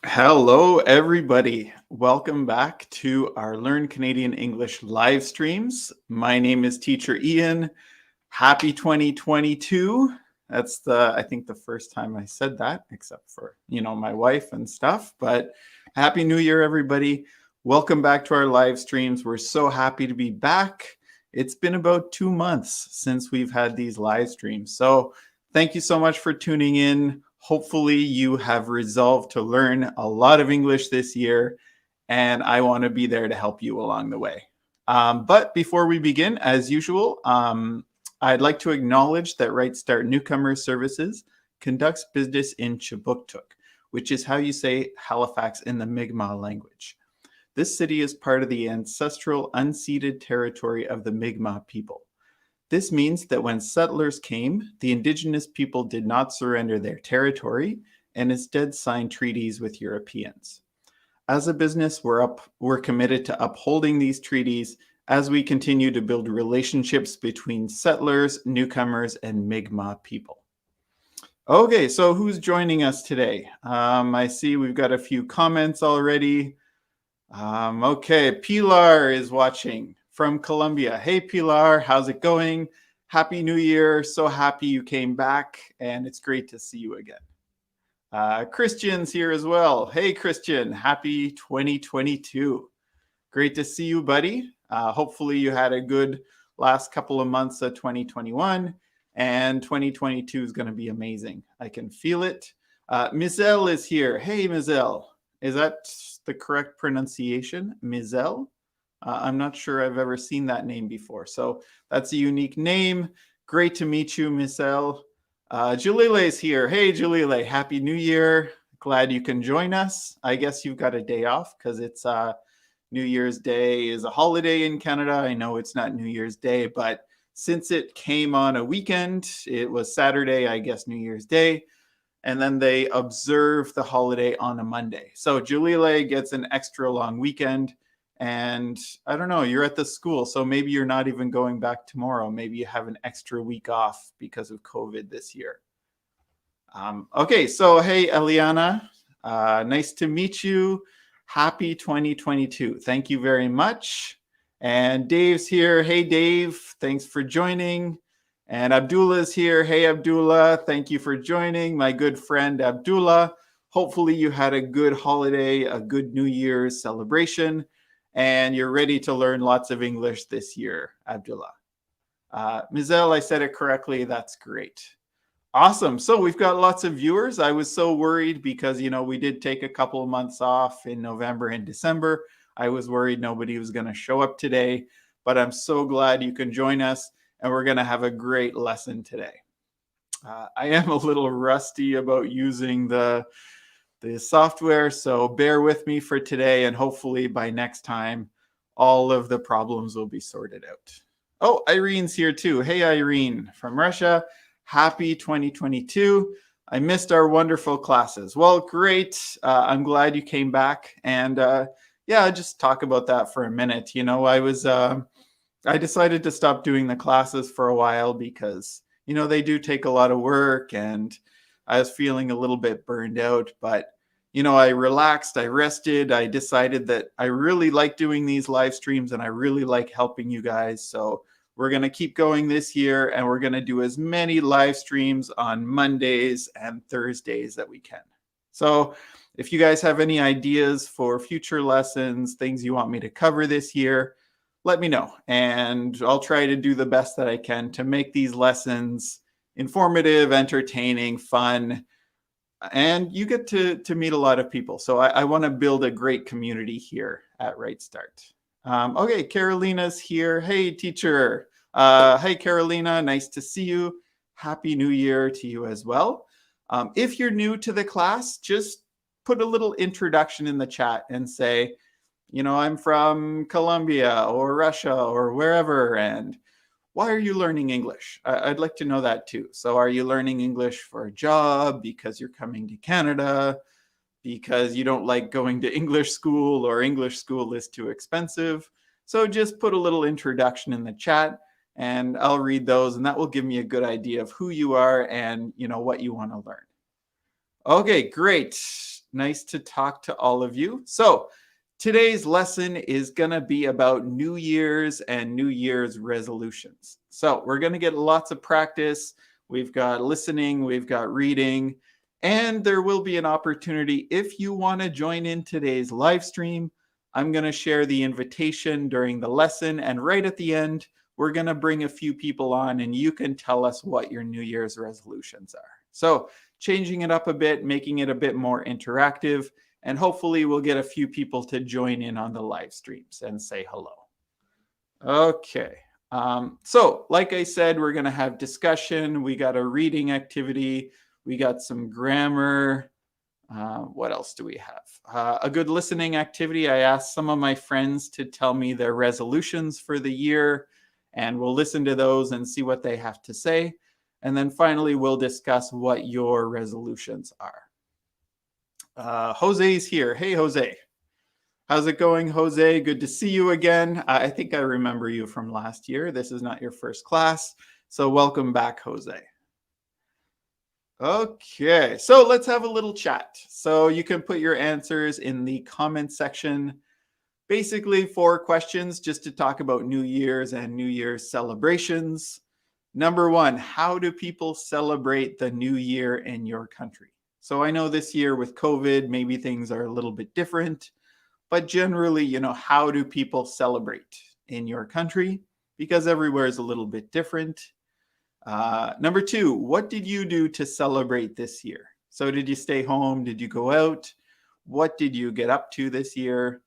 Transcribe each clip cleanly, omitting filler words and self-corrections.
Hello, everybody. Welcome back to our Learn Canadian English live streams. My name is Teacher Ian. Happy 2022. That's I think the first time I said that, except for, my wife and stuff. But Happy New Year, everybody. Welcome back to our live streams. We're so happy to be back. It's been about 2 months since we've had these live streams. So thank you so much for tuning in. Hopefully you have resolved to learn a lot of English this year, and I want to be there to help you along the way. But before we begin, as usual, I'd like to acknowledge that Right Start Newcomer Services conducts business in Chibuktuk, which is how you say Halifax in the Mi'kmaq language. This city is part of the ancestral unceded territory of the Mi'kmaq people. This means that when settlers came, the Indigenous people did not surrender their territory and instead signed treaties with Europeans. As a business, we're committed to upholding these treaties as we continue to build relationships between settlers, newcomers, and Mi'kmaq people. Okay, so who's joining us today? I see we've got a few comments already. Okay, Pilar is watching from Colombia. Hey, Pilar, how's it going? Happy New Year. So happy you came back, and it's great to see you again. Christian's here as well. Hey, Christian, happy 2022. Great to see you, buddy. Hopefully you had a good last couple of months of 2021, and 2022 is going to be amazing. I can feel it. Mizelle is here. Hey, Mizelle. Is that the correct pronunciation? Mizelle? I'm not sure I've ever seen that name before. So that's a unique name. Great to meet you, Mizelle. Jalile is here. Hey, Jalile, Happy New Year. Glad you can join us. I guess you've got a day off because it's New Year's Day is a holiday in Canada. I know it's not New Year's Day, but since it came on a weekend, it was Saturday, I guess New Year's Day. And then they observe the holiday on a Monday. So Jalile gets an extra long weekend. And I don't know, you're at the school, so maybe you're not even going back tomorrow. Maybe you have an extra week off because of COVID this year. Okay, so hey, Eliana, nice to meet you. Happy 2022. Thank you very much. And Dave's here. Hey, Dave, thanks for joining. And Abdullah's here. Hey, Abdullah, thank you for joining. My good friend, Abdullah. Hopefully you had a good holiday, a good New Year's celebration, and you're ready to learn lots of English this year, Abdullah. Mizelle, I said it correctly. That's great. Awesome. So we've got lots of viewers. I was so worried because, we did take a couple of months off in November and December. I was worried nobody was going to show up today, but I'm so glad you can join us. And we're going to have a great lesson today. I am a little rusty about using the software, so bear with me for today, and hopefully by next time, all of the problems will be sorted out. Oh, Irene's here too. Hey, Irene from Russia. Happy 2022. I missed our wonderful classes. Well, great. I'm glad you came back. And yeah, just talk about that for a minute. I decided to stop doing the classes for a while because, they do take a lot of work, and I was feeling a little bit burned out, but, I relaxed, I rested, I decided that I really like doing these live streams and I really like helping you guys. So we're going to keep going this year, and we're going to do as many live streams on Mondays and Thursdays that we can. So if you guys have any ideas for future lessons, things you want me to cover this year, let me know, and I'll try to do the best that I can to make these lessons informative, entertaining, fun, and you get to meet a lot of people. So I want to build a great community here at Right Start. Okay, Carolina's here. Hey, teacher. Hey, Carolina, nice to see you. Happy New Year to you as well. If you're new to the class, just put a little introduction in the chat and say, I'm from Colombia or Russia or wherever, and why are you learning English? I'd like to know that too. So are you learning English for a job, because you're coming to Canada, because you don't like going to English school, or English school is too expensive? So just put a little introduction in the chat and I'll read those, and that will give me a good idea of who you are and what you want to learn. Okay, great. Nice to talk to all of you. So today's lesson is going to be about New Year's and New Year's resolutions. So we're going to get lots of practice. We've got listening, we've got reading, and there will be an opportunity if you want to join in today's live stream. I'm going to share the invitation during the lesson, and right at the end, we're going to bring a few people on and you can tell us what your New Year's resolutions are. So changing it up a bit, making it a bit more interactive, and hopefully we'll get a few people to join in on the live streams and say hello. Okay. So like I said, we're going to have discussion. We got a reading activity. We got some grammar. What else do we have? A good listening activity. I asked some of my friends to tell me their resolutions for the year, and we'll listen to those and see what they have to say. And then finally, we'll discuss what your resolutions are. Jose's here. Hey, Jose. How's it going, Jose? Good to see you again. I think I remember you from last year. This is not your first class, so welcome back, Jose. Okay, so let's have a little chat. So you can put your answers in the comment section. Basically 4 questions just to talk about New Year's and New Year's celebrations. Number 1, how do people celebrate the new year in your country? So I know this year with COVID, maybe things are a little bit different, but generally, how do people celebrate in your country? Because everywhere is a little bit different. Number 2, what did you do to celebrate this year? So did you stay home? Did you go out? What did you get up to this year?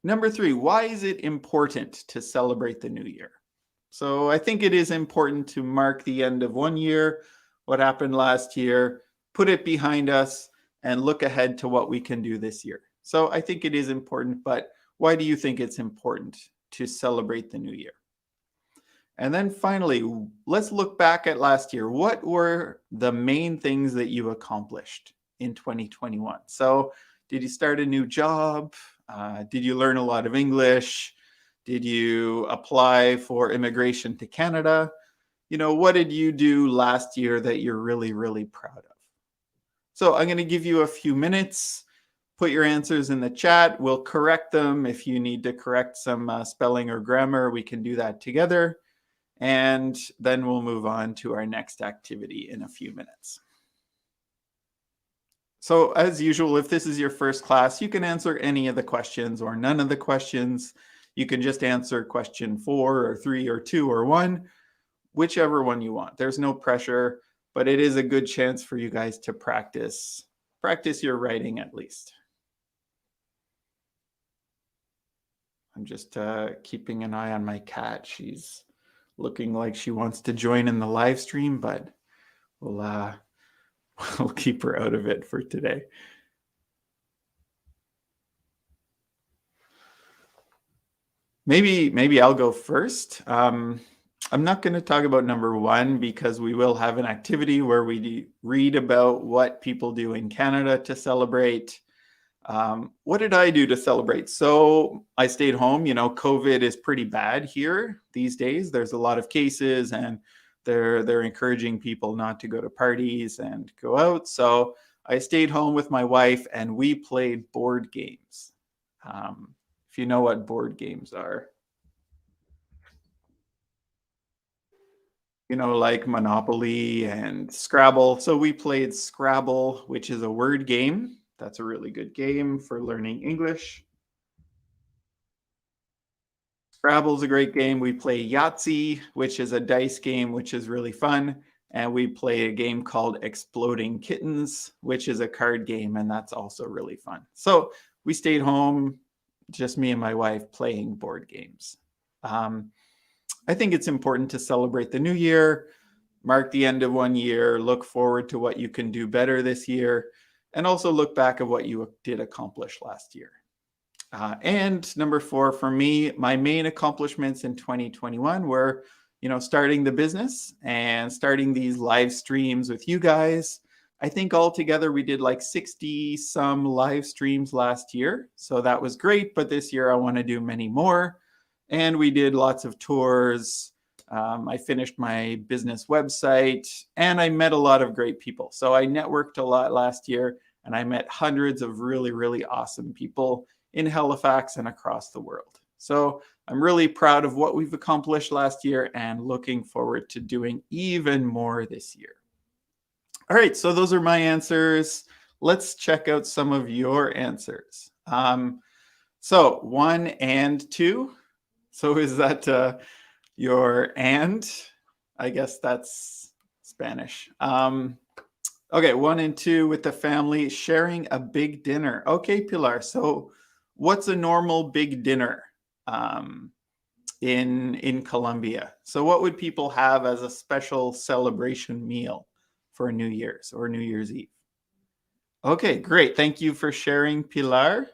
Number 3, why is it important to celebrate the new year? So I think it is important to mark the end of one year, what happened last year, put it behind us, and look ahead to what we can do this year. So I think it is important, but why do you think it's important to celebrate the new year? And then finally, let's look back at last year. What were the main things that you accomplished in 2021? So did you start a new job? Did you learn a lot of English? Did you apply for immigration to Canada? What did you do last year that you're really, really proud of? So I'm going to give you a few minutes. Put your answers in the chat. We'll correct them. If you need to correct some spelling or grammar, we can do that together. And then we'll move on to our next activity in a few minutes. So as usual, if this is your first class, you can answer any of the questions or none of the questions. You can just answer question 4 or 3 or 2 or 1, whichever one you want. There's no pressure, but it is a good chance for you guys to practice your writing at least. I'm just keeping an eye on my cat. She's looking like she wants to join in the live stream, but we'll keep her out of it for today. Maybe I'll go first. I'm not going to talk about number 1 because we will have an activity where we read about what people do in Canada to celebrate. What did I do to celebrate? So I stayed home. COVID is pretty bad here these days. There's a lot of cases, and they're encouraging people not to go to parties and go out. So I stayed home with my wife and we played board games. If you know what board games are, like Monopoly and Scrabble. So we played Scrabble, which is a word game. That's a really good game for learning English. Scrabble's a great game. We play Yahtzee, which is a dice game, which is really fun. And we play a game called Exploding Kittens, which is a card game, and that's also really fun. So we stayed home, just me and my wife, playing board games. I think it's important to celebrate the new year, mark the end of one year, look forward to what you can do better this year, and also look back at what you did accomplish last year. And number 4 for me, my main accomplishments in 2021 were, starting the business and starting these live streams with you guys. I think altogether we did like 60 some live streams last year. So that was great. But this year I want to do many more. And we did lots of tours. I finished my business website and I met a lot of great people. So I networked a lot last year and I met hundreds of really, really awesome people in Halifax and across the world. So I'm really proud of what we've accomplished last year and looking forward to doing even more this year. All right, so those are my answers. Let's check out some of your answers. So 1 and 2. So is that your and? I guess that's Spanish. Okay, 1 and 2 with the family, sharing a big dinner. Okay, Pilar. So what's a normal big dinner in Colombia? So what would people have as a special celebration meal for New Year's or New Year's Eve? Okay, great. Thank you for sharing, Pilar.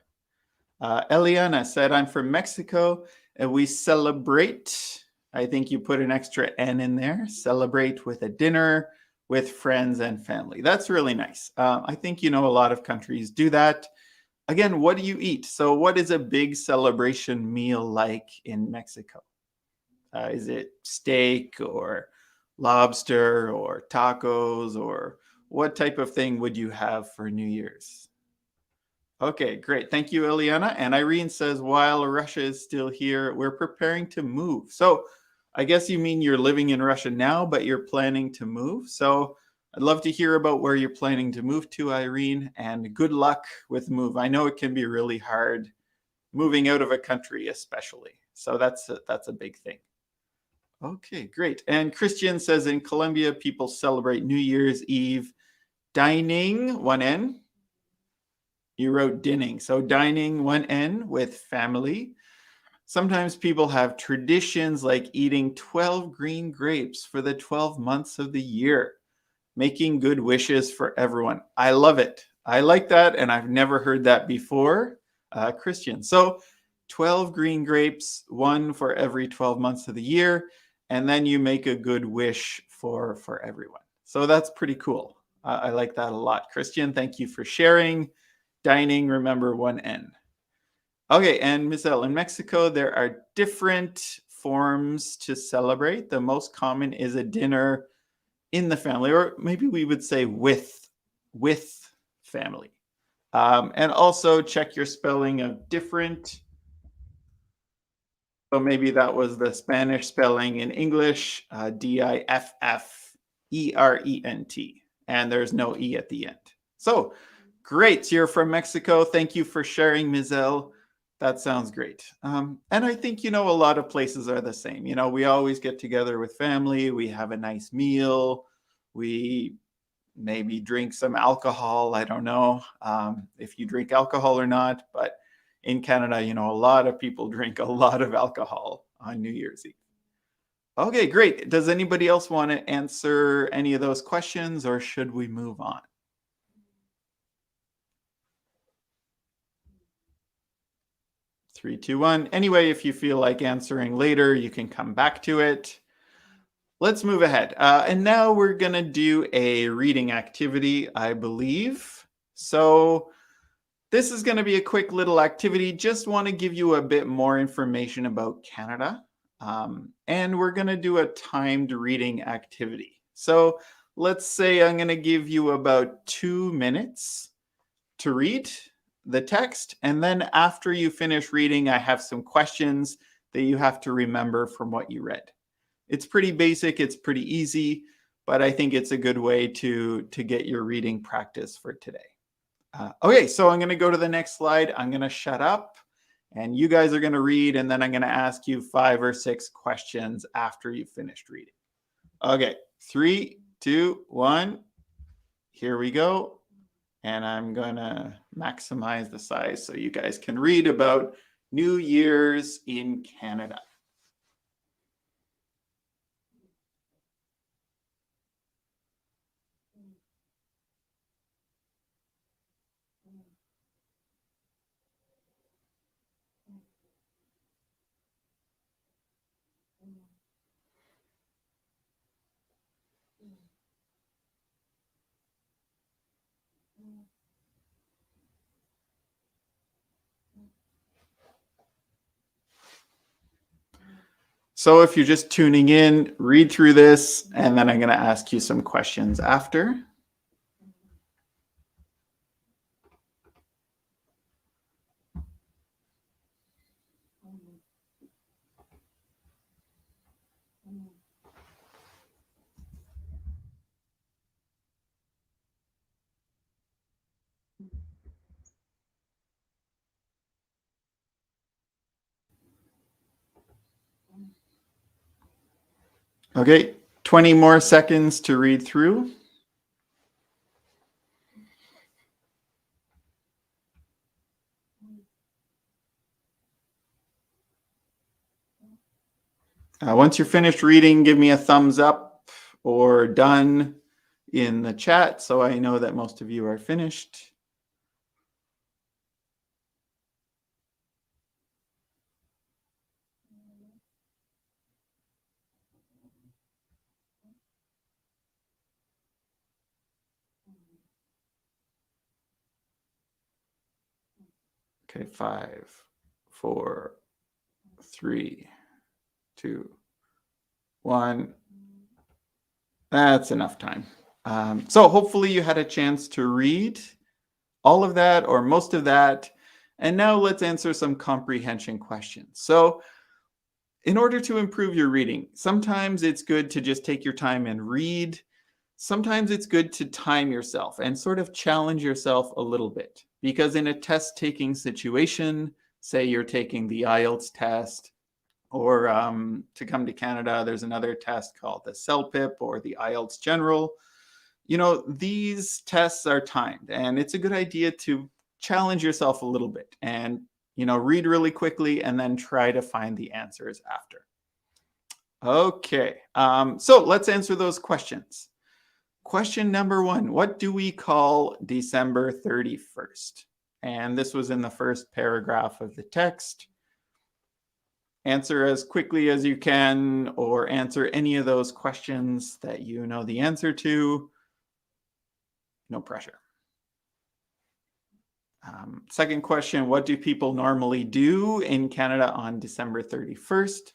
Eliana said, I'm from Mexico and we celebrate. I think you put an extra N in there. Celebrate with a dinner with friends and family. That's really nice. I think, a lot of countries do that. Again, what do you eat? So what is a big celebration meal like in Mexico? Is it steak or lobster or tacos, or what type of thing would you have for New Year's? Okay, great. Thank you, Eliana. And Irene says, while Russia is still here, we're preparing to move. So I guess you mean you're living in Russia now, but you're planning to move. So I'd love to hear about where you're planning to move to, Irene, and good luck with move. I know it can be really hard moving out of a country, especially. So that's a big thing. Okay, great. And Christian says in Colombia, people celebrate New Year's Eve dining, 1 N. You wrote dinning. So dining, 1 N, with family. Sometimes people have traditions like eating 12 green grapes for the 12 months of the year, making good wishes for everyone. I love it. I like that, and I've never heard that before, Christian. So 12 green grapes, 1 for every 12 months of the year, and then you make a good wish for everyone. So that's pretty cool. I like that a lot. Christian, thank you for sharing. Dining, remember, 1 N. Okay, and Michelle, in Mexico, there are different forms to celebrate. The most common is a dinner in the family, or maybe we would say with family. And also check your spelling of different. So maybe that was the Spanish spelling in English, Different, and there's no E at the end. So great, you're from Mexico. Thank you for sharing, Mizelle. That sounds great. And I think, a lot of places are the same. We always get together with family. We have a nice meal. We maybe drink some alcohol. I don't know if you drink alcohol or not, but in Canada, a lot of people drink a lot of alcohol on New Year's Eve. Okay, great. Does anybody else want to answer any of those questions, or should we move on? Three, two, one. Anyway, if you feel like answering later, you can come back to it. Let's move ahead. And now we're going to do a reading activity, I believe. So this is going to be a quick little activity. Just want to give you a bit more information about Canada. And we're going to do a timed reading activity. So let's say I'm going to give you about 2 minutes to read the text. And then after you finish reading, I have some questions that you have to remember from what you read. It's pretty basic. It's pretty easy, but I think it's a good way to get your reading practice for today. Okay, so I'm going to go to the next slide. I'm going to shut up and you guys are going to read, and then I'm going to ask you 5 or 6 questions after you've finished reading. Okay, 3, 2, 1. Here we go. And I'm going to maximize the size so you guys can read about New Year's in Canada. So if you're just tuning in, read through this, and then I'm going to ask you some questions after. Okay, 20 more seconds to read through. Once you're finished reading, give me a thumbs up or done in the chat so I know that most of you are finished. Okay, 5, 4, 3, 2, 1. That's enough time. So hopefully you had a chance to read all of that or most of that. And now let's answer some comprehension questions. So in order to improve your reading, sometimes it's good to just take your time and read. Sometimes it's good to time yourself and sort of challenge yourself a little bit. Because in a test-taking situation, say you're taking the IELTS test, or to come to Canada, there's another test called the CELPIP or the IELTS General. You know, these tests are timed, and it's a good idea to challenge yourself a little bit and, you know, read really quickly and then try to find the answers after. Okay, so let's answer those questions. Question number 1, what do we call December 31st? And this was in the first paragraph of the text. Answer as quickly as you can or answer any of those questions that you know the answer to. No pressure. Second question, what do people normally do in Canada on December 31st?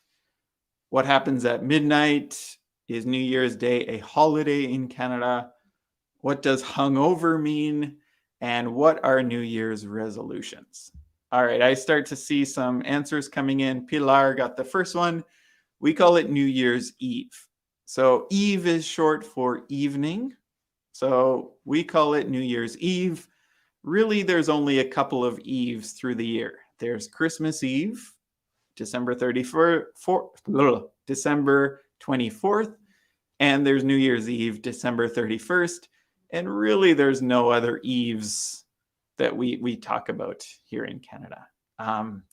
What happens at midnight? Is New Year's Day a holiday in Canada? What does hungover mean? And what are New Year's resolutions? All right, I start to see some answers coming in. Pilar got the first one. We call it New Year's Eve. So Eve is short for evening. So we call it New Year's Eve. Really, there's only a couple of Eves through the year. There's Christmas Eve, December 24th, and there's New Year's Eve, December 31st. And really, there's no other Eves that we talk about here in Canada.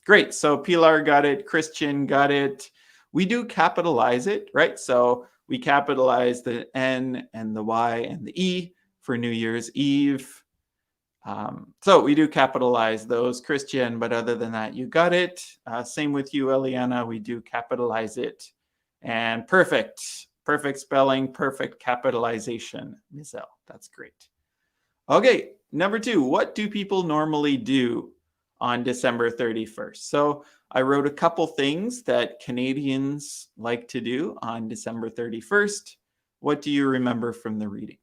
Great, so Pilar got it, Christian got it. We do capitalize it, right? So we capitalize the N and the Y and the E for New Year's Eve. So we do capitalize those, Christian, but other than that, you got it. Same with you, Eliana, we do capitalize it. And perfect spelling, perfect capitalization, Ms. L, that's great. Okay, number 2, what do people normally do on December 31st? So I wrote a couple things that Canadians like to do on December 31st. What do you remember from the reading?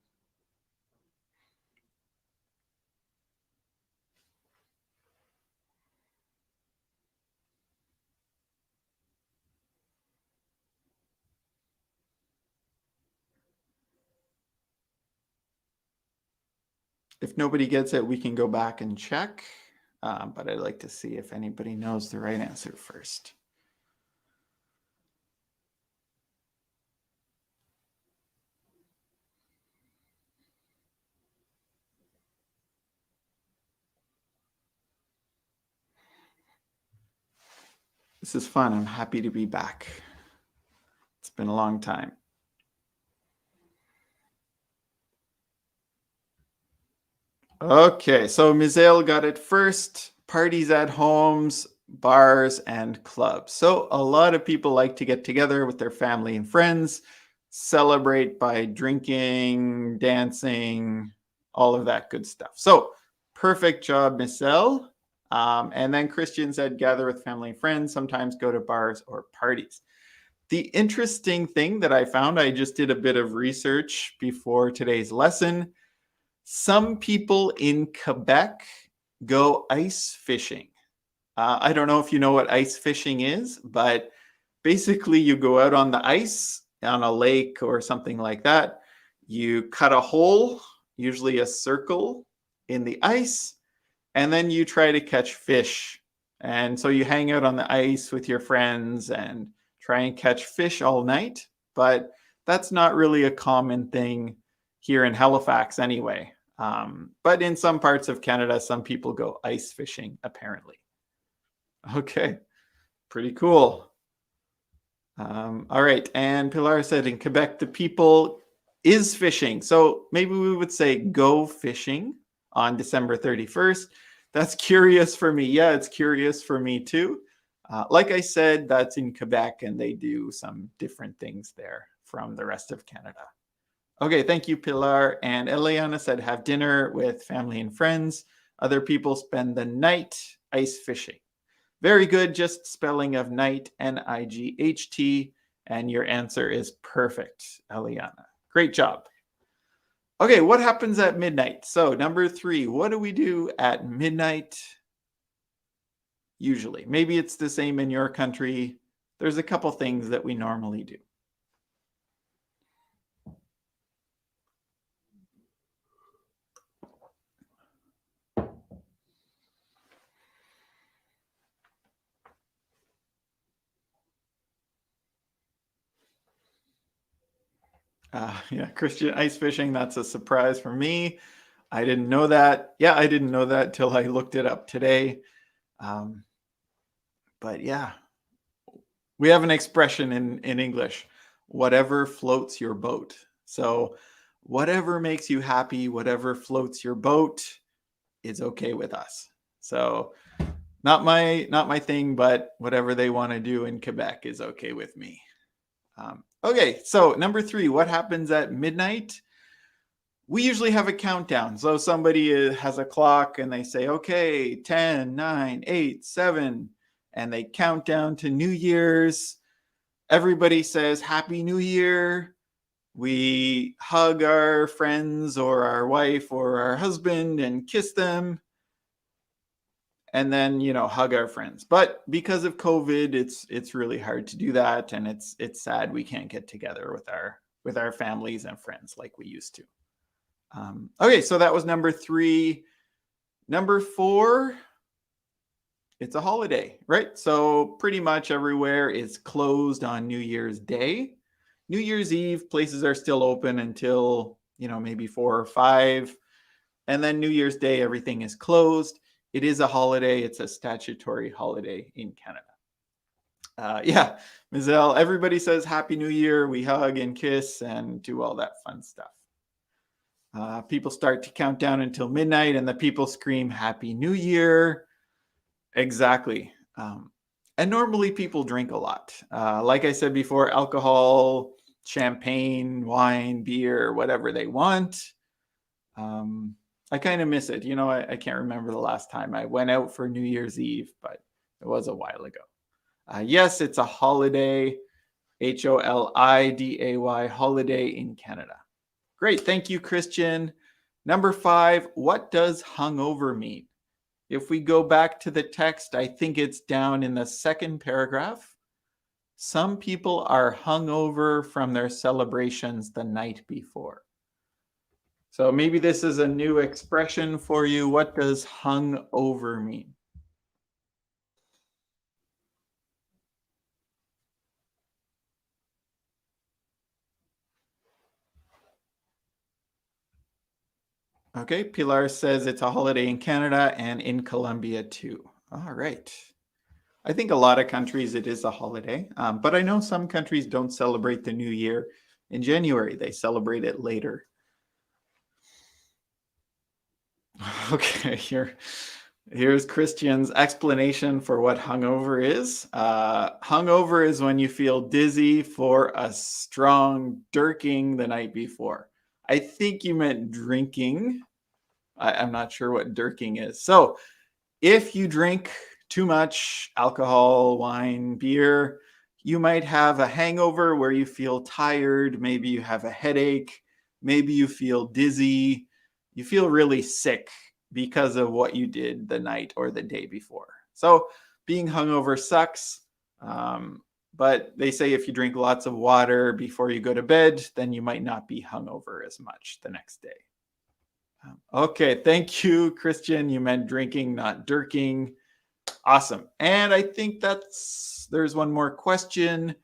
If nobody gets it, we can go back and check. But I'd like to see if anybody knows the right answer first. This is fun. I'm happy to be back. It's been a long time. Okay, so Mizael got it first. Parties at homes, bars, and clubs. So a lot of people like to get together with their family and friends, celebrate by drinking, dancing, all of that good stuff. So perfect job, Mizael. And then Christian said gather with family and friends, sometimes go to bars or parties. The interesting thing that I found, I just did a bit of research before today's lesson. Some people in Quebec go ice fishing. I don't know if you know what ice fishing is, but basically you go out on the ice on a lake or something like that. You cut a hole, usually a circle in the ice, and then you try to catch fish. And so you hang out on the ice with your friends and try and catch fish all night. But that's not really a common thing here in Halifax anyway. But in some parts of Canada, some people go ice fishing, apparently. Okay, pretty cool. All right, and Pilar said in Quebec, the people is fishing. So maybe we would say go fishing on December 31st. That's curious for me. Yeah, it's curious for me too. Like I said, that's in Quebec and they do some different things there from the rest of Canada. Okay, thank you, Pilar. And Eliana said have dinner with family and friends. Other people spend the night ice fishing. Very good, just spelling of night, N-I-G-H-T, and your answer is perfect, Eliana. Great job. Okay, what happens at midnight? So number 3, what do we do at midnight? Usually, maybe it's the same in your country. There's a couple things that we normally do. Yeah, Christian ice fishing, that's a surprise for me. I didn't know that. Yeah, I didn't know that till I looked it up today. But yeah, we have an expression in English, whatever floats your boat. So whatever makes you happy, whatever floats your boat is okay with us. So not my thing, but whatever they want to do in Quebec is okay with me. Okay, so number 3, what happens at midnight? We usually have a countdown. So somebody has a clock and they say, okay, 10, 9, 8, 7, and they count down to New Year's. Everybody says Happy New Year. We hug our friends or our wife or our husband and kiss them. And then, hug our friends. But because of COVID, it's really hard to do that. And it's sad we can't get together with our families and friends like we used to. Okay, so that was number 3. Number 4, it's a holiday, right? So pretty much everywhere is closed on New Year's Day. New Year's Eve, places are still open until, maybe 4 or 5. And then New Year's Day, everything is closed. It is a holiday. It's a statutory holiday in Canada. Yeah, Mizelle, everybody says Happy New Year. We hug and kiss and do all that fun stuff. People start to count down until midnight and the people scream Happy New Year. Exactly. And normally people drink a lot. Like I said before, alcohol, champagne, wine, beer, whatever they want. I kind of miss it. I can't remember the last time I went out for New Year's Eve, but it was a while ago. Yes, it's a holiday, Holiday, holiday in Canada. Great. Thank you, Christian. Number 5, what does hungover mean? If we go back to the text, I think it's down in the second paragraph. Some people are hungover from their celebrations the night before. So maybe this is a new expression for you. What does hungover mean? Okay, Pilar says it's a holiday in Canada and in Colombia too. All right. I think a lot of countries it is a holiday, but I know some countries don't celebrate the New Year in January. They celebrate it later. Okay, here's Christian's explanation for what hungover is. Hungover is when you feel dizzy for a strong dirking the night before. I think you meant drinking. I'm not sure what dirking is. So if you drink too much alcohol, wine, beer, You might have a hangover where you feel tired. Maybe you have a headache. Maybe you feel dizzy. You feel really sick because of what you did the night or the day before. So being hungover sucks. But they say if you drink lots of water before you go to bed, then you might not be hungover as much the next day. Okay, thank you, Christian. You meant drinking, not dirking. Awesome. And I think there's one more question.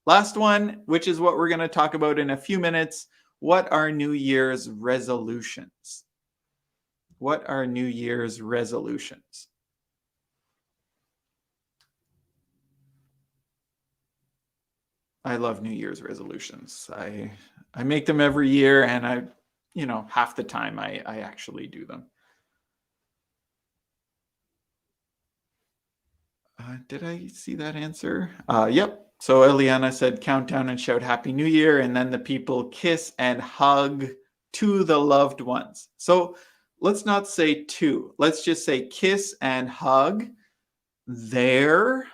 Last one, which is what we're going to talk about in a few minutes. What are New Year's resolutions? What are New Year's resolutions? I love New Year's resolutions. I make them every year, and half the time I actually do them. Did I see that answer? Yep. So Eliana said countdown and shout Happy New Year, and then the people kiss and hug to the loved ones. So let's not say to. Let's just say kiss and hug their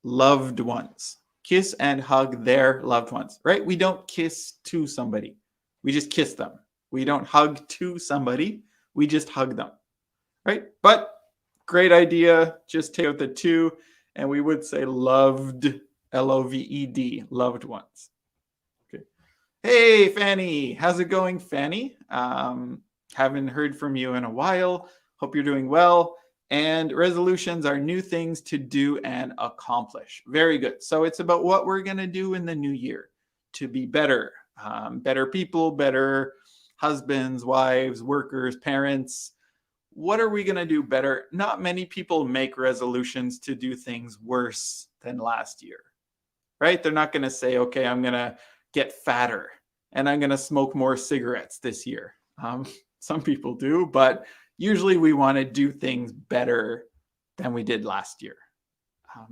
loved ones. Kiss and hug their loved ones, right? We don't kiss to somebody. We just kiss them. We don't hug to somebody. We just hug them, right? But great idea. Just take out the to, and we would say loved, L-O-V-E-D, loved ones. Okay. Hey, Fanny. How's it going, Fanny? Haven't heard from you in a while. Hope you're doing well. And resolutions are new things to do and accomplish. Very good. So it's about what we're going to do in the new year to be better, better people, better husbands, wives, workers, parents. What are we going to do better? Not many people make resolutions to do things worse than last year, right? They're not going to say, okay, I'm going to get fatter and I'm going to smoke more cigarettes this year. Some people do, but usually we want to do things better than we did last year.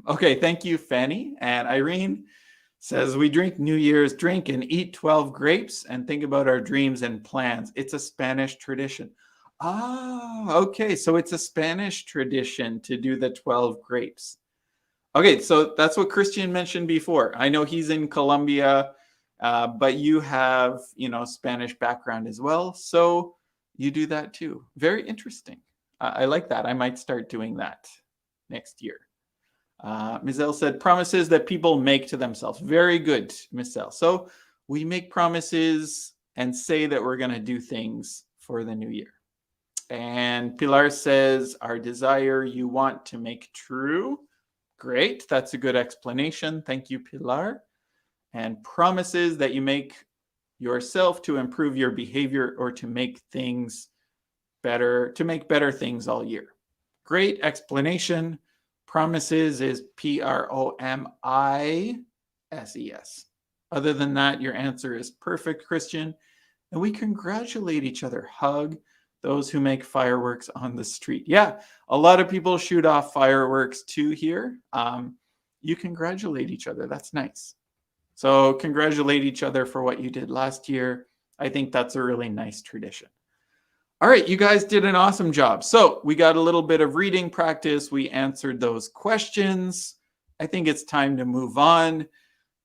Okay, thank you, Fanny. And Irene says, we drink New Year's drink and eat 12 grapes and think about our dreams and plans. It's a Spanish tradition. Ah, okay. So it's a Spanish tradition to do the 12 grapes. Okay, so that's what Christian mentioned before. I know he's in Colombia, but you have, Spanish background as well. So you do that too. Very interesting. I like that. I might start doing that next year. Mizelle said, promises that people make to themselves. Very good, Mizelle. So we make promises and say that we're going to do things for the new year. And Pilar says, our desire you want to make true. Great. That's a good explanation. Thank you, Pilar. And promises that you make yourself to improve your behavior or to make things better, to make better things all year. Great explanation. Promises is Promises. Other than that, your answer is perfect, Christian. And we congratulate each other. Hug those who make fireworks on the street. Yeah, a lot of people shoot off fireworks too here. You congratulate each other. That's nice. So congratulate each other for what you did last year. I think that's a really nice tradition. All right, you guys did an awesome job. So we got a little bit of reading practice. We answered those questions. I think it's time to move on.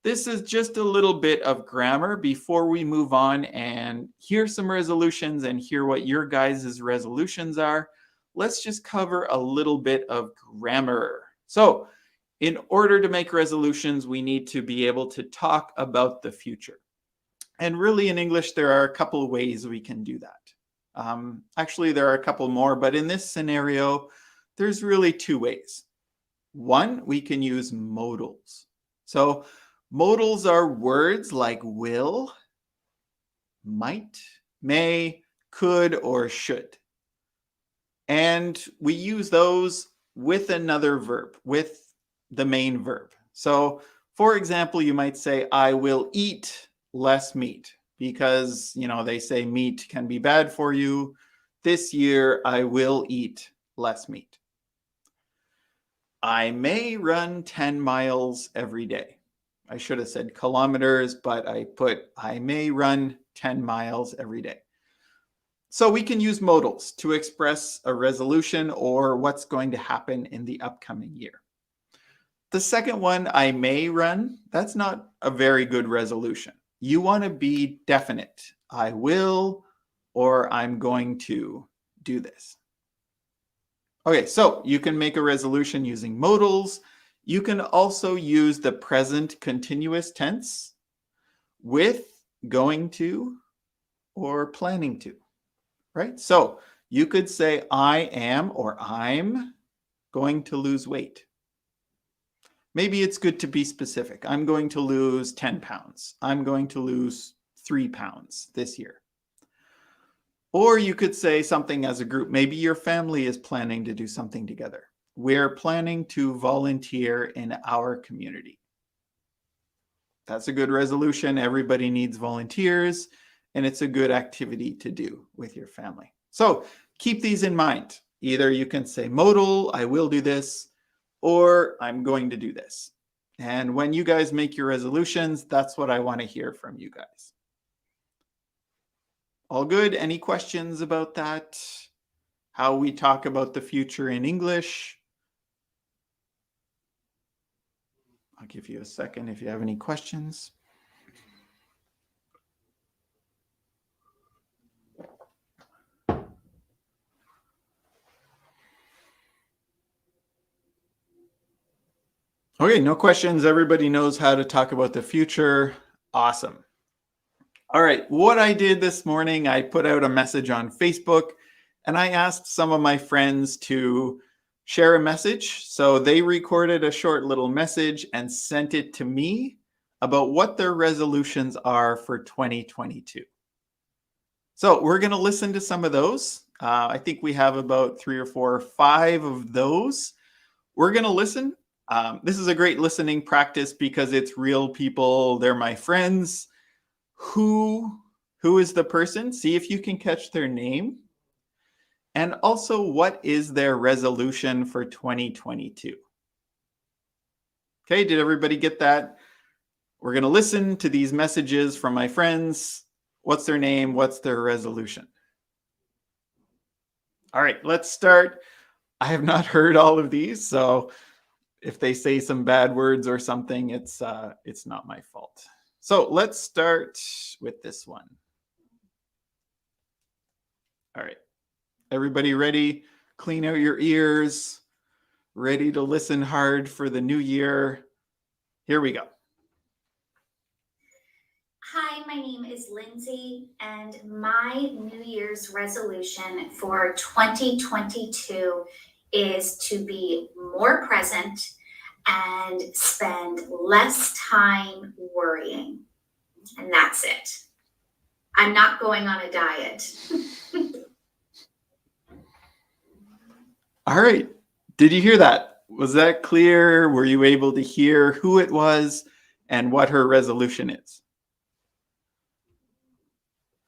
This is just a little bit of grammar before we move on and hear some resolutions and hear what your guys' resolutions are. Let's just cover a little bit of grammar. So in order to make resolutions, we need to be able to talk about the future. And really in English, there are a couple of ways we can do that. Actually, there are a couple more, but in this scenario, there's really two ways. One, we can use modals. So modals are words like will, might, may, could, or should. And we use those with another verb, with the main verb. So, for example, you might say, I will eat less meat because, they say meat can be bad for you. This year, I will eat less meat. I may run 10 miles every day. I should have said kilometers, but I may run 10 miles every day. So we can use modals to express a resolution or what's going to happen in the upcoming year. The second one, I may run, that's not a very good resolution. You want to be definite. I will, or I'm going to do this. Okay, so you can make a resolution using modals. You can also use the present continuous tense with going to or planning to, right? So you could say I am or I'm going to lose weight. Maybe it's good to be specific. I'm going to lose 10 pounds. I'm going to lose 3 pounds this year. Or you could say something as a group. Maybe your family is planning to do something together. We're planning to volunteer in our community. That's a good resolution. Everybody needs volunteers, and it's a good activity to do with your family. So keep these in mind. Either you can say modal, I will do this, or I'm going to do this. And when you guys make your resolutions, that's what I want to hear from you guys. All good? Any questions about that? How we talk about the future in English? I'll give you a second if you have any questions. Okay, no questions. Everybody knows how to talk about the future. Awesome. All right, what I did this morning, I put out a message on Facebook and I asked some of my friends to share a message. So they recorded a short little message and sent it to me about what their resolutions are for 2022. So we're going to listen to some of those. I think we have about 3 or 4 or 5 of those. We're going to listen. This is a great listening practice because it's real people. They're my friends. Who is the person? See if you can catch their name. And also, what is their resolution for 2022? Okay, did everybody get that? We're going to listen to these messages from my friends. What's their name? What's their resolution? All right, let's start. I have not heard all of these, so if they say some bad words or something, it's not my fault. So let's start with this one. All right. Everybody ready? Clean out your ears. Ready to listen hard for the new year. Here we go. Hi, my name is Lindsay, and my New Year's resolution for 2022 is to be more present and spend less time worrying. And that's it. I'm not going on a diet. All right. Did you hear that? Was that clear? Were you able to hear who it was and what her resolution is?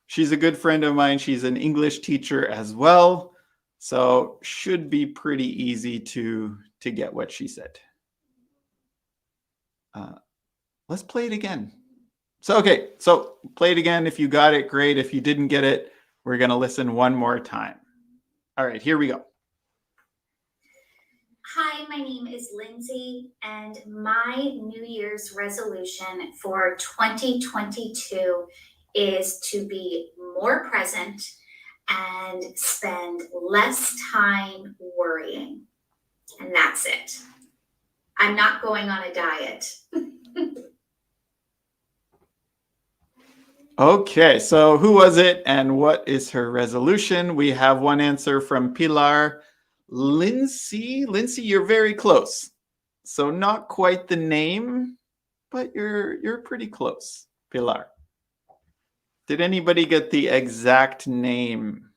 She's a good friend of mine. She's an English teacher as well. So should be pretty easy to get what she said. Let's play it again. So play it again. If you got it, great. If you didn't get it, we're going to listen one more time. All right, here we go. Hi, my name is Lindsay, and my New Year's resolution for 2022 is to be more present and spend less time worrying. And that's it. I'm not going on a diet. Okay, so who was it and what is her resolution? We have one answer from Pilar. Lindsay, you're very close. So not quite the name, but you're pretty close, Pilar. Did anybody get the exact name?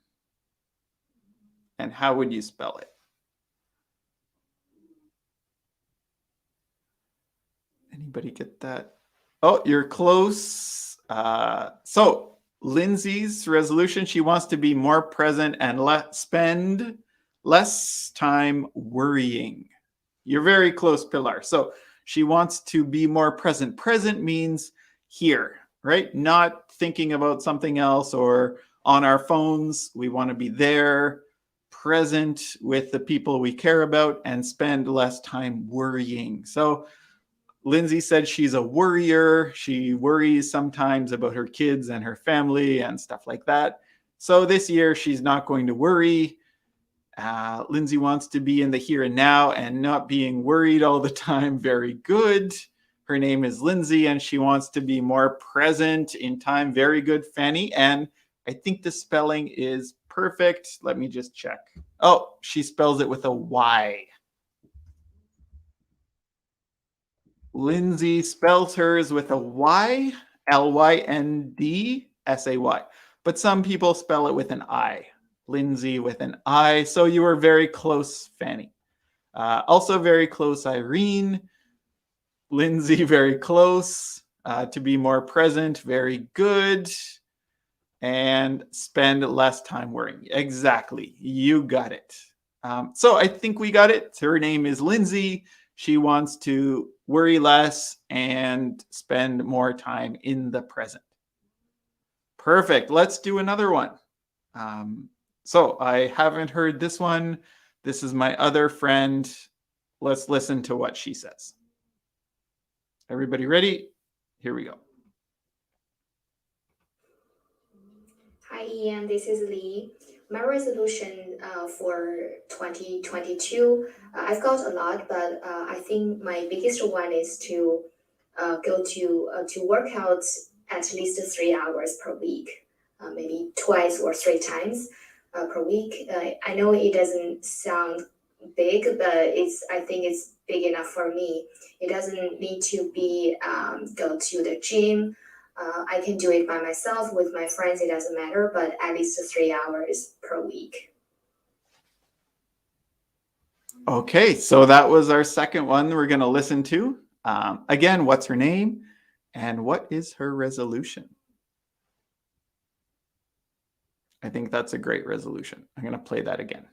And how would you spell it? Anybody get that? Oh, you're close. So Lindsay's resolution, she wants to be more present and spend less time worrying. You're very close, Pilar. So she wants to be more present. Present means here, right? Not thinking about something else or on our phones. We want to be there, present with the people we care about and spend less time worrying. So Lindsay said she's a worrier. She worries sometimes about her kids and her family and stuff like that. So this year she's not going to worry. Lindsay wants to be in the here and now and not being worried all the time. Very good. Her name is Lindsay and she wants to be more present in time. Very good, Fanny. And I think the spelling is perfect. Let me just check. Oh, she spells it with a Y. Lindsay spells hers with a Y, Lyndsay. But some people spell it with an I. Lindsay with an I. So you were very close, Fanny. Also very close, Irene. Lindsay, very close. To be more present, very good. And spend less time worrying. Exactly. You got it. So I think we got it. Her name is Lindsay. She wants to worry less and spend more time in the present. Perfect. Let's do another one. So I haven't heard this one. This is my other friend. Let's listen to what she says. Everybody ready? Here we go. Hi, Ian. This is Lee. My resolution for 2022, I've got a lot, but I think my biggest one is to go to workouts at least 3 hours per week, maybe twice or three times per week. I know it doesn't sound big, but I think it's big enough for me. It doesn't need to be go to the gym. I can do it by myself with my friends, it doesn't matter, but at least 3 hours per week. Okay, so that was our second one we're going to listen to. Again, what's her name and what is her resolution? I think that's a great resolution. I'm going to play that again.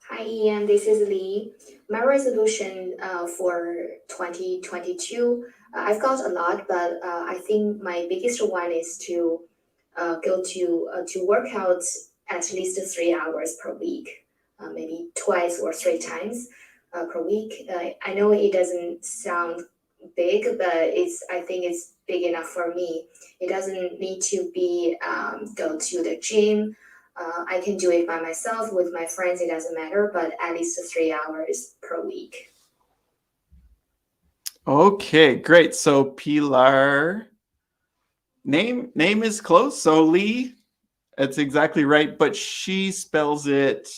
Hi, Ian. This is Lee. My resolution for 2022, I've got a lot, but I think my biggest one is to go to workouts at least 3 hours per week, maybe twice or three times per week. I know it doesn't sound big, but I think it's big enough for me. It doesn't need to be go to the gym. I can do it by myself with my friends, it doesn't matter, but at least 3 hours per week. Okay, great. So Pilar, name is close. So Lee, that's exactly right, but she spells it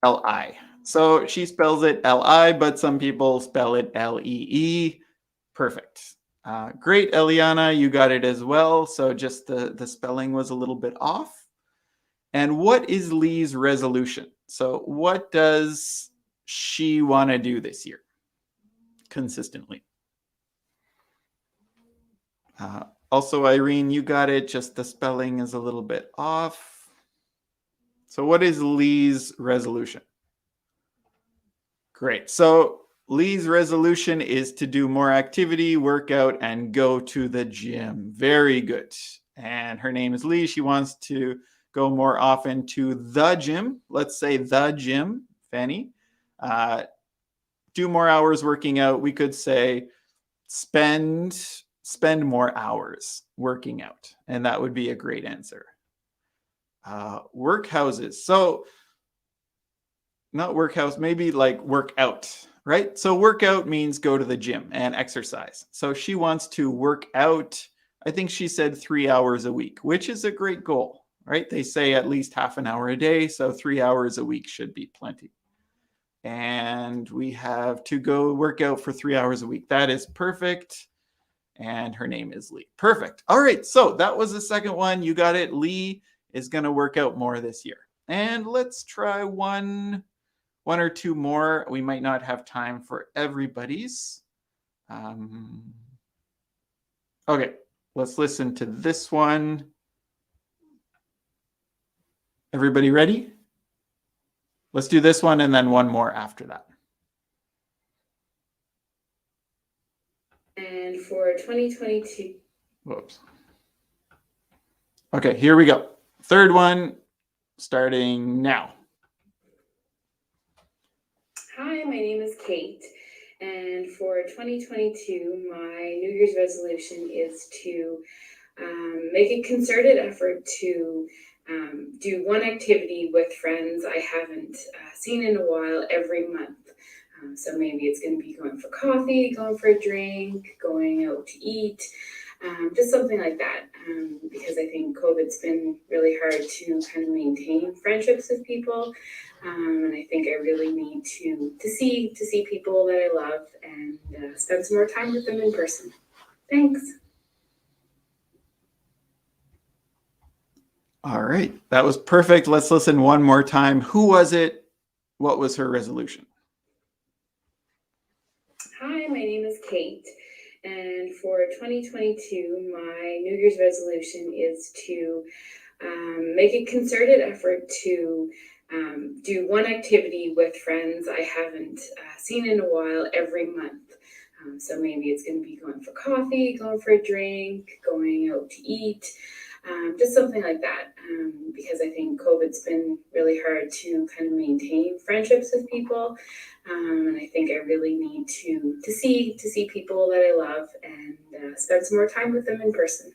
L-I. So she spells it L-I, but some people spell it L-E-E. Perfect. Great, Eliana, you got it as well. So just the spelling was a little bit off. And what is Lee's resolution? So what does she want to do this year consistently? Also, Irene, you got it. Just the spelling is a little bit off. So what is Lee's resolution? Great. So Lee's resolution is to do more activity, workout, and go to the gym. Very good. And her name is Lee. She wants to go more often to the gym. Let's say the gym, Fanny. Do more hours working out. We could say spend more hours working out. And that would be a great answer. Workhouses. So not workhouse, maybe like workout, right? So workout means go to the gym and exercise. So she wants to work out, I think she said 3 hours a week, which is a great goal, right? They say at least half an hour a day. So 3 hours a week should be plenty. And we have to go work out for 3 hours a week. That is perfect. And her name is Lee. Perfect. All right. So that was the second one. You got it. Lee is going to work out more this year. And let's try one or two more. We might not have time for everybody's. Okay, let's listen to this one. Everybody ready? Let's do this one and then one more after that. And for 2022. Whoops. Okay, here we go. Third one, starting now. Hi, my name is Kate, and for 2022, my New Year's resolution is to make a concerted effort to do one activity with friends I haven't seen in a while every month. So maybe it's going to be going for coffee, going for a drink, going out to eat, just something like that. Because I think COVID's been really hard to kind of maintain friendships with people, and I think I really need to see people that I love and spend some more time with them in person. Thanks. All right, that was perfect. Let's listen one more time. Who was it? What was her resolution? Hi, my name is Kate, and for 2022, my New Year's resolution is to make a concerted effort to do one activity with friends I haven't seen in a while every month. So maybe it's going to be going for coffee, going for a drink, going out to eat, just something like that. Because I think COVID's been really hard to kind of maintain friendships with people, and I think I really need to see people that I love and spend some more time with them in person.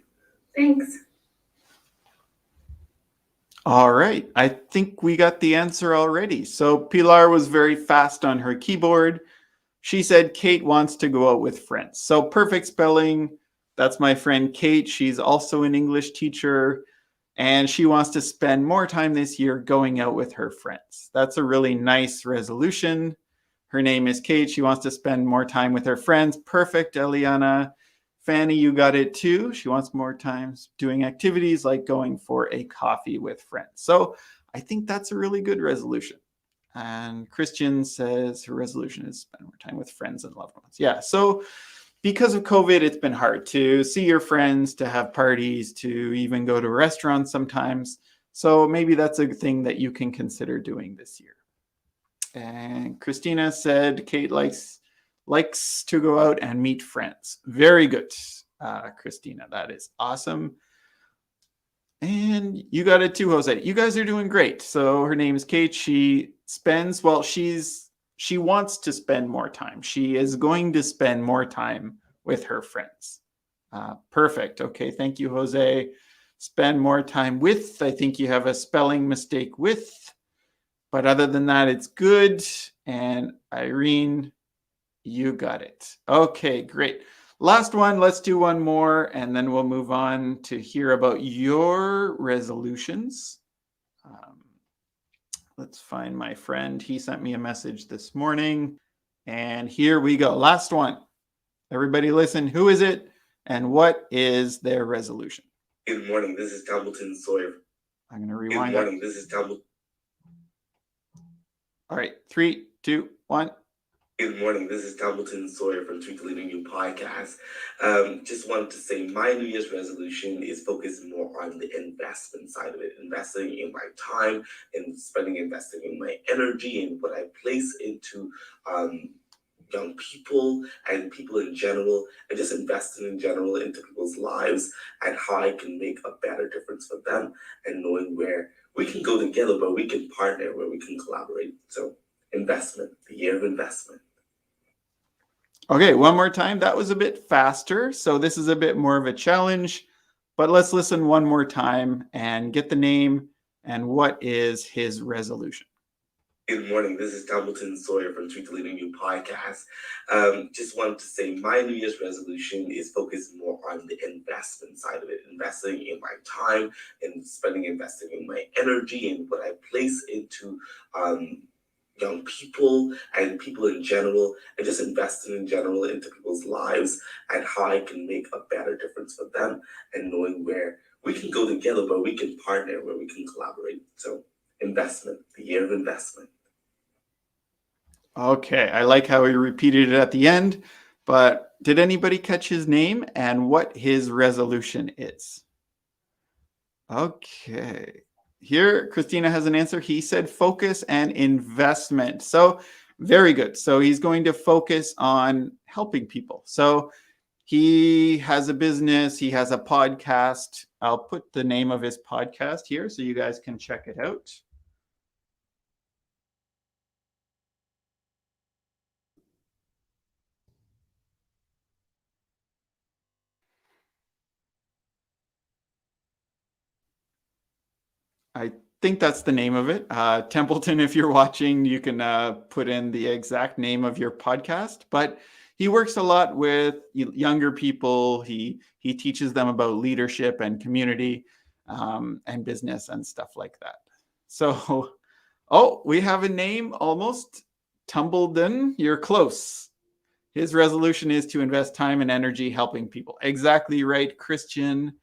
Thanks. All right, I think we got the answer already. So Pilar was very fast on her keyboard. She said Kate wants to go out with friends. So perfect spelling. That's my friend Kate. She's also an English teacher, and she wants to spend more time this year going out with her friends. That's a really nice resolution. Her name is Kate. She wants to spend more time with her friends. Perfect, Eliana. Fanny, you got it too. She wants more time doing activities like going for a coffee with friends. So I think that's a really good resolution. And Christian says her resolution is spend more time with friends and loved ones. Yeah, so because of COVID, it's been hard to see your friends, to have parties, to even go to restaurants sometimes. So maybe that's a thing that you can consider doing this year. And Christina said Kate likes to go out and meet friends. Very good, Christina. That is awesome. And you got it too, Jose. You guys are doing great. So her name is Kate. She spends, well, she wants to spend more time. She is going to spend more time with her friends. Perfect. Okay, thank you, Jose. Spend more time with. I think you have a spelling mistake with. But other than that, it's good. And Irene, you got it. Okay, great. Last one, let's do one more, and then we'll move on to hear about your resolutions. Let's find my friend. He sent me a message this morning, and here we go. Last one. Everybody listen. Who is it, and what is their resolution? Good morning. This is Templeton Sawyer. I'm going to rewind. Good morning. This is Templeton. All right, 3, 2, 1. Good morning. This is Templeton Sawyer from Truth Leading You podcast. Just wanted to say my New Year's resolution is focused more on the investment side of it, investing in my time and investing in my energy and what I place into young people and people in general, and just investing in general into people's lives and how I can make a better difference for them, and knowing where we can go together, where we can partner, where we can collaborate. So investment, the year of investment. Okay, one more time. That was a bit faster. So this is a bit more of a challenge, but let's listen one more time and get the name and what is his resolution. Good morning. This is Templeton Sawyer from Truth Leading You podcast. Just wanted to say my New Year's resolution is focused more on the investment side of it, investing in my time and investing in my energy and what I place into young people and people in general, and just investing in general into people's lives and how I can make a better difference for them, and knowing where we can go together, where we can partner, where we can collaborate. So investment, the year of investment. Okay, I like how he repeated it at the end, but did anybody catch his name and what his resolution is? Okay. Here, Christina has an answer. He said focus and investment. So very good. So he's going to focus on helping people. So He has a business. He has a podcast. I'll put the name of his podcast here so you guys can check it out. I think that's the name of it. Templeton, if you're watching, you can put in the exact name of your podcast. But he works a lot with younger people. He teaches them about leadership and community and business and stuff like that. So, oh, we have a name almost. Tumbledon, you're close. His resolution is to invest time and energy helping people. Exactly right, Christian.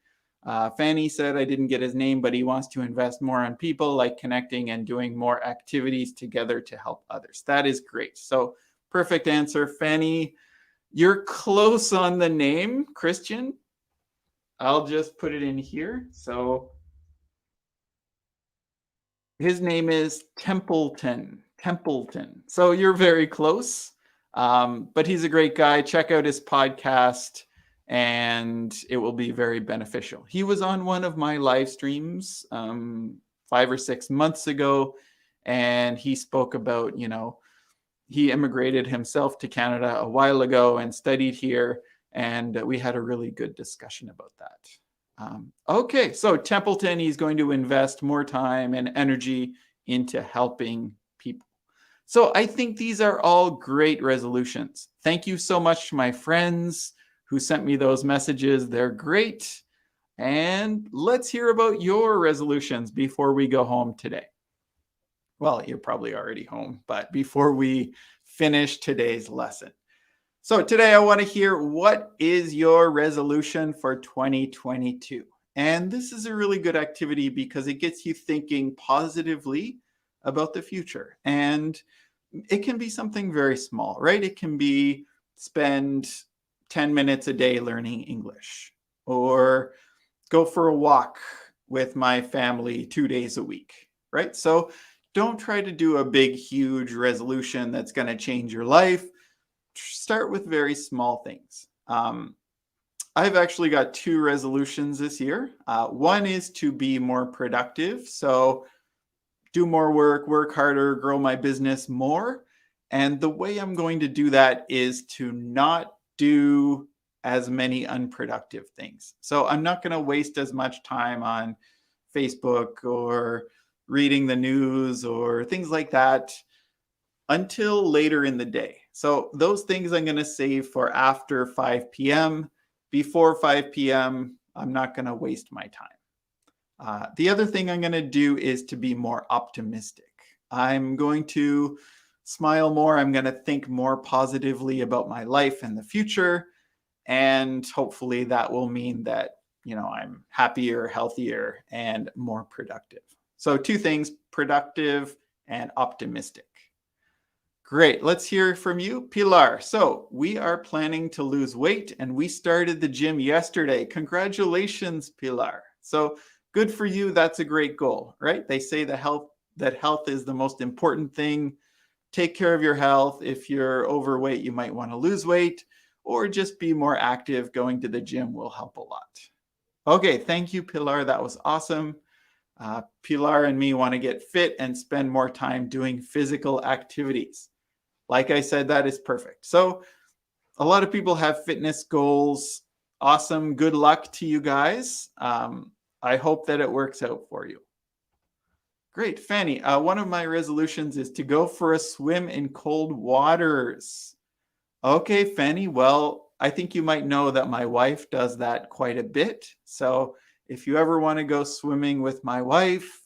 Fanny said I didn't get his name, but he wants to invest more on people, like connecting and doing more activities together to help others. That is great. So perfect answer, Fanny. You're close on the name, Christian. I'll just put it in here. So his name is Templeton. So you're very close, but he's a great guy. Check out his podcast, and it will be very beneficial. He was on one of my live streams 5 or 6 months ago, and he spoke about, he immigrated himself to Canada a while ago and studied here, and we had a really good discussion about that. Okay, so Templeton, he's going to invest more time and energy into helping people. So I think these are all great resolutions. Thank you so much to my friends who sent me those messages. They're great. And let's hear about your resolutions before we go home today. Well, you're probably already home, but before we finish today's lesson. So today I want to hear, what is your resolution for 2022? And this is a really good activity because it gets you thinking positively about the future. And it can be something very small, right? It can be spend 10 minutes a day learning English, or go for a walk with my family 2 days a week, right? So don't try to do a big, huge resolution that's going to change your life. Start with very small things. I've actually got 2 resolutions this year. One is to be more productive. So do more work harder, grow my business more. And the way I'm going to do that is to not do as many unproductive things. So I'm not going to waste as much time on Facebook or reading the news or things like that until later in the day. So those things I'm going to save for after 5 p.m. Before 5 p.m., I'm not going to waste my time. The other thing I'm going to do is to be more optimistic. I'm going to smile more. I'm going to think more positively about my life and the future. And hopefully that will mean that, I'm happier, healthier, and more productive. So 2 things, productive and optimistic. Great. Let's hear from you, Pilar. So we are planning to lose weight, and we started the gym yesterday. Congratulations, Pilar. So good for you. That's a great goal, right? They say that health is the most important thing. Take care of your health. If you're overweight, you might want to lose weight, or just be more active. Going to the gym will help a lot. Okay. Thank you, Pilar. That was awesome. Pilar and me want to get fit and spend more time doing physical activities. Like I said, that is perfect. So a lot of people have fitness goals. Awesome. Good luck to you guys. I hope that it works out for you. Great. Fanny, one of my resolutions is to go for a swim in cold waters. Okay, Fanny. Well, I think you might know that my wife does that quite a bit. So if you ever want to go swimming with my wife,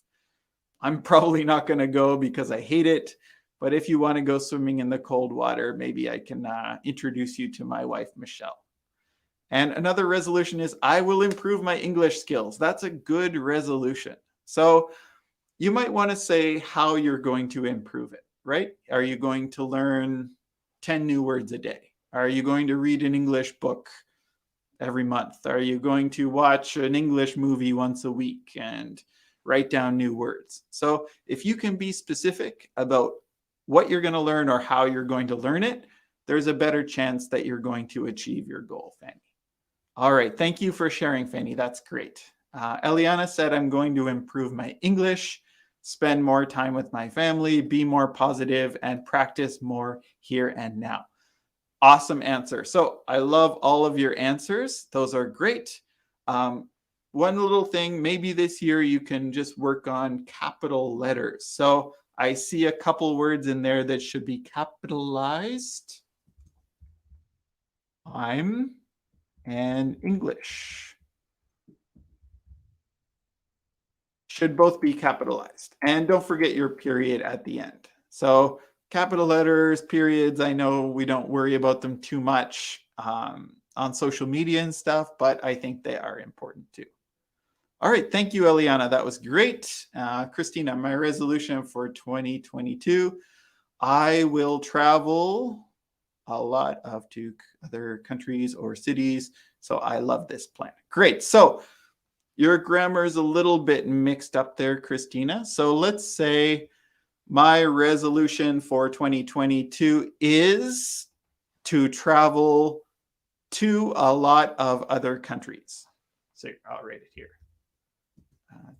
I'm probably not going to go because I hate it. But if you want to go swimming in the cold water, maybe I can introduce you to my wife, Michelle. And another resolution is I will improve my English skills. That's a good resolution. So you might want to say how you're going to improve it, right? Are you going to learn 10 new words a day? Are you going to read an English book every month? Are you going to watch an English movie once a week and write down new words? So if you can be specific about what you're going to learn or how you're going to learn it, there's a better chance that you're going to achieve your goal, Fanny. All right. Thank you for sharing, Fanny. That's great. Eliana said, I'm going to improve my English, spend more time with my family, be more positive, and practice more here and now. Awesome answer. So I love all of your answers. Those are great. One little thing, maybe this year you can just work on capital letters. So I see a couple words in there that should be capitalized. I'm and English should both be capitalized. And don't forget your period at the end. So capital letters, periods, I know we don't worry about them too much on social media and stuff, but I think they are important too. All right, thank you, Eliana. That was great. Christina, my resolution for 2022, I will travel a lot to other countries or cities. So I love this plan. Great. So your grammar is a little bit mixed up there, Christina. So let's say my resolution for 2022 is to travel to a lot of other countries. So I'll write it here.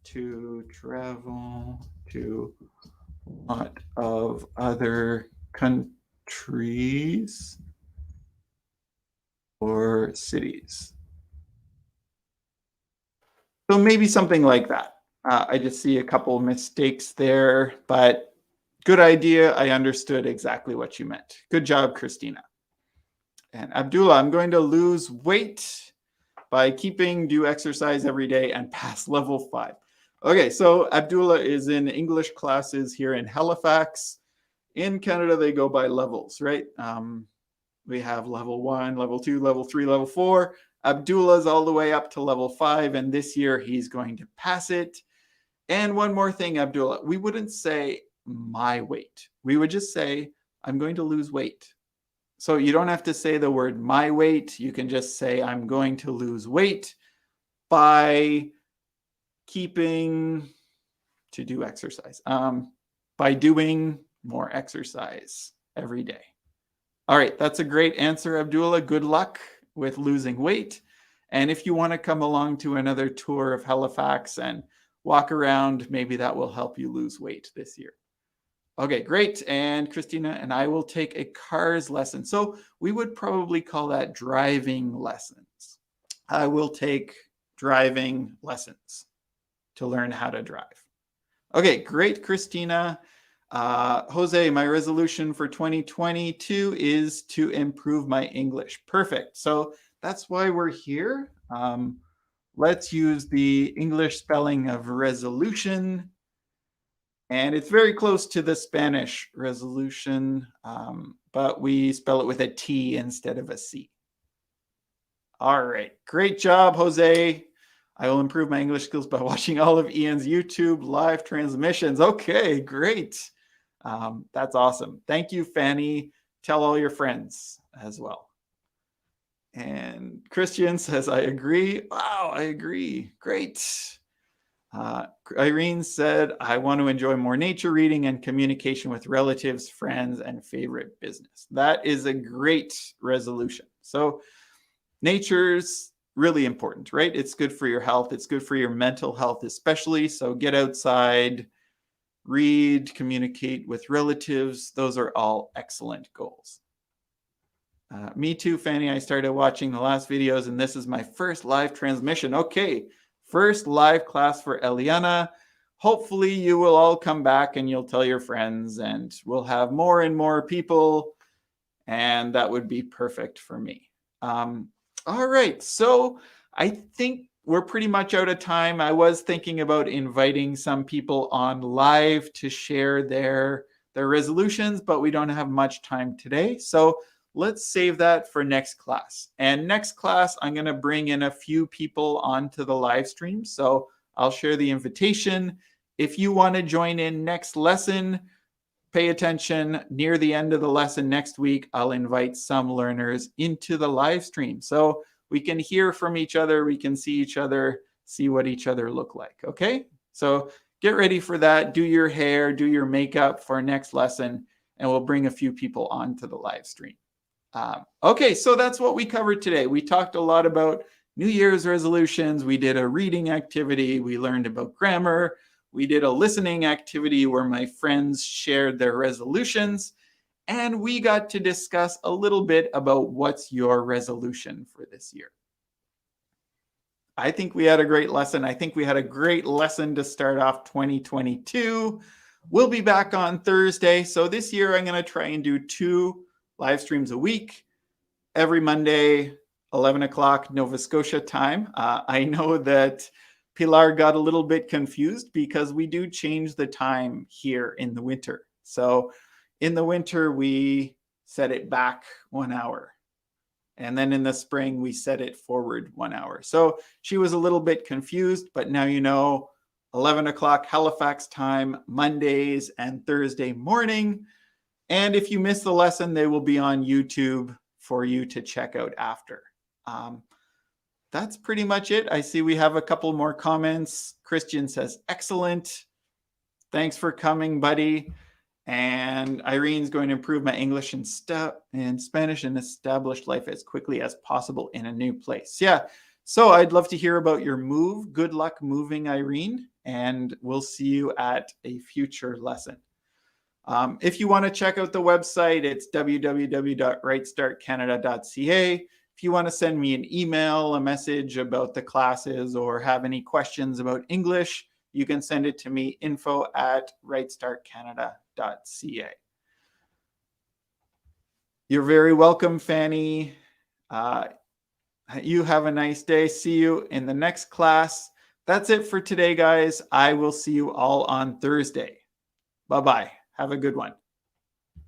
To travel to a lot of other countries or cities. So maybe something like that. I just see a couple of mistakes there, but good idea. I understood exactly what you meant. Good job, Christina. And Abdullah, I'm going to lose weight by do exercise every day and pass level 5. Okay, so Abdullah is in English classes here in Halifax. In Canada, they go by levels, right? We have level 1, level 2, level 3, level 4. Abdullah's all the way up to level 5, and this year he's going to pass it. And one more thing, Abdullah, we wouldn't say my weight. We would just say, I'm going to lose weight. So you don't have to say the word my weight. You can just say, I'm going to lose weight by do exercise, by doing more exercise every day. All right, that's a great answer, Abdullah. Good luck with losing weight. And if you want to come along to another tour of Halifax and walk around, maybe that will help you lose weight this year. Okay, great. And Christina and I will take a cars lesson. So we would probably call that driving lessons. I will take driving lessons to learn how to drive. Okay, great, Christina. Jose, my resolution for 2022 is to improve my English. Perfect. So that's why we're here. Let's use the English spelling of resolution. And it's very close to the Spanish resolution, but we spell it with a T instead of a C. All right, great job, Jose. I will improve my English skills by watching all of Ian's YouTube live transmissions. Okay, great. That's awesome. Thank you, Fanny. Tell all your friends as well. And Christian says, I agree. Wow, I agree. Great. Irene said, I want to enjoy more nature reading and communication with relatives, friends, and favorite business. That is a great resolution. So nature's really important, right? It's good for your health. It's good for your mental health, especially. So get outside, read, communicate with relatives. Those are all excellent goals. Me too, Fanny. I started watching the last videos, and this is my first live transmission. Okay, first live class for Eliana. Hopefully you will all come back and you'll tell your friends, and we'll have more and more people, and that would be perfect for me. All right, so I think we're pretty much out of time. I was thinking about inviting some people on live to share their resolutions, but we don't have much time today. So let's save that for next class. And next class, I'm going to bring in a few people onto the live stream. So I'll share the invitation. If you want to join in next lesson, pay attention. Near the end of the lesson next week, I'll invite some learners into the live stream. So we can hear from each other. We can see each other, see what each other look like. Okay? So get ready for that. Do your hair, do your makeup for next lesson, and we'll bring a few people onto the live stream. Okay, so that's what we covered today. We talked a lot about New Year's resolutions. We did a reading activity. We learned about grammar. We did a listening activity where my friends shared their resolutions. And we got to discuss a little bit about what's your resolution for this year. I think we had a great lesson. I think we had a great lesson to start off 2022. We'll be back on Thursday. So this year I'm going to try and do 2 live streams a week, every Monday, 11 o'clock Nova Scotia time. I know that Pilar got a little bit confused because we do change the time here in the winter. So in the winter, we set it back 1 hour. And then in the spring, we set it forward 1 hour. So she was a little bit confused, but now you know 11 o'clock Halifax time, Mondays and Thursday morning. And if you miss the lesson, they will be on YouTube for you to check out after. That's pretty much it. I see we have a couple more comments. Christian says, excellent. Thanks for coming, buddy. And Irene's going to improve my English and Spanish and establish life as quickly as possible in a new place. Yeah. So I'd love to hear about your move. Good luck moving, Irene. And we'll see you at a future lesson. If you want to check out the website, it's www.rightstartcanada.ca. If you want to send me an email, a message about the classes, or have any questions about English, you can send it to me, info@rightstartcanada.ca. You're very welcome, Fanny. You have a nice day. See you in the next class. That's it for today, guys. I will see you all on Thursday. Bye-bye. Have a good one.